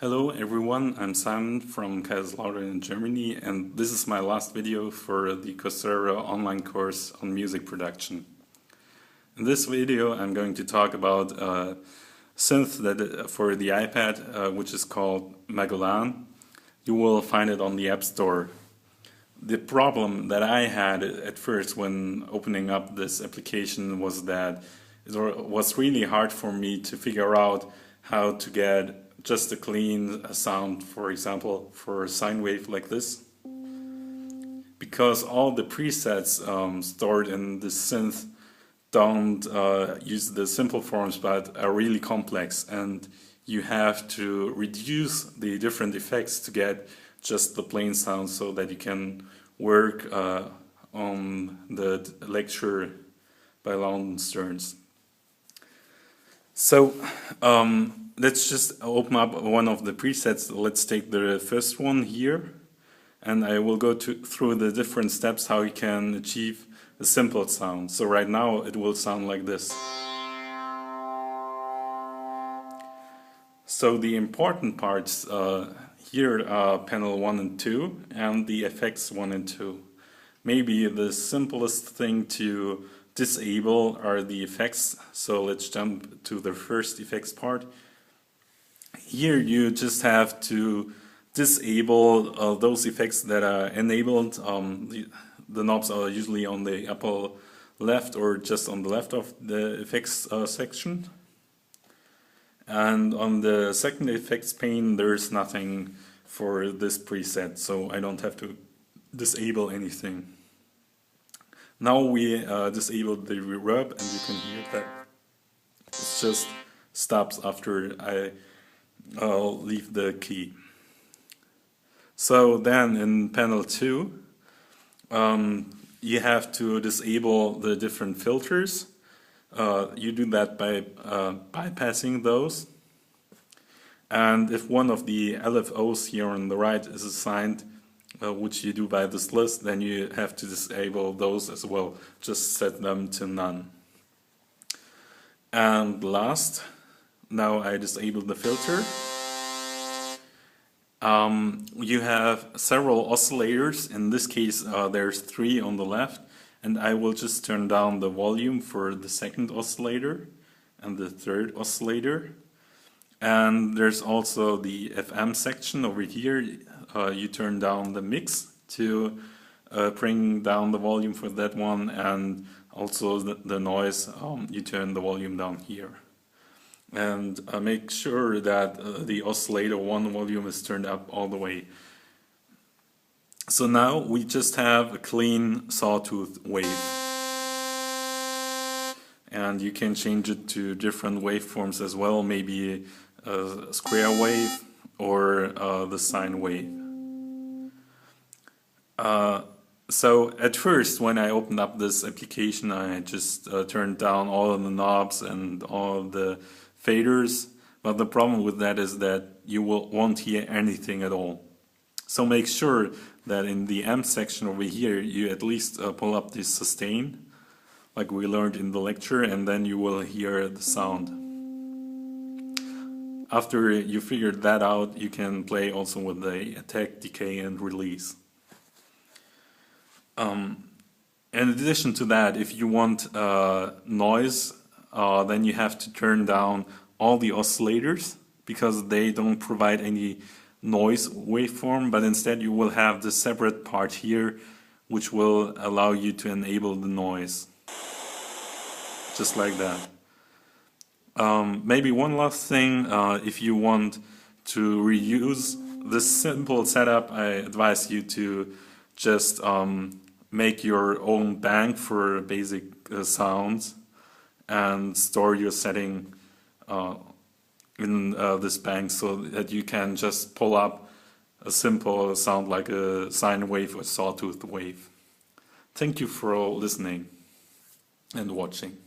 Hello everyone, I'm Simon from Kaiserslautern in Germany, and this is my last video for the Coursera online course on music production. In this video I'm going to talk about a synth that for the iPad which is called Magellan. You will find it on the App Store. The problem that I had at first when opening up this application was that it was really hard for me to figure out how to get just a clean sound, for example, for a sine wave like this, because all the presets stored in this synth don't use the simple forms but are really complex, and you have to reduce the different effects to get just the plain sound so that you can work on the lecture by London Stearns. So let's just open up one of the presets. Let's take the first one here, and I will go through the different steps how you can achieve a simple sound. So right now it will sound like this. So the important parts here are panel 1 and 2 and the effects 1 and 2. Maybe the simplest thing to disable are the effects, so let's jump to the first effects part. Here you just have to disable those effects that are enabled. The knobs are usually on the upper left or just on the left of the effects section. And on the second effects pane there's nothing for this preset, so I don't have to disable anything. Now we disabled the reverb, and you can hear that it just stops after I leave the key. So then in panel 2 you have to disable the different filters. You do that by bypassing those, and if one of the LFOs here on the right is assigned, which you do by this list, then you have to disable those as well. Just set them to none. And last, now I disable the filter. You have several oscillators. In this case there's 3 on the left, and I will just turn down the volume for the second oscillator and the third oscillator. And there's also the FM section over here. You turn down the mix to bring down the volume for that one, and also the noise, you turn the volume down here. And make sure that the oscillator 1 volume is turned up all the way. So now we just have a clean sawtooth wave. And you can change it to different waveforms as well, maybe a square wave or the sine wave. So at first when I opened up this application I just turned down all of the knobs and all of the faders, but the problem with that is that you won't hear anything at all. So make sure that in the M section over here you at least pull up this sustain like we learned in the lecture, and then you will hear the sound. After you figured that out, you can play also with the attack, decay and release. In addition to that, if you want noise, then you have to turn down all the oscillators, because they don't provide any noise waveform, but instead you will have the separate part here which will allow you to enable the noise. Just like that. Maybe one last thing, if you want to reuse this simple setup, I advise you to just make your own bank for basic sounds and store your setting in this bank, so that you can just pull up a simple sound like a sine wave or sawtooth wave. Thank you for listening and watching.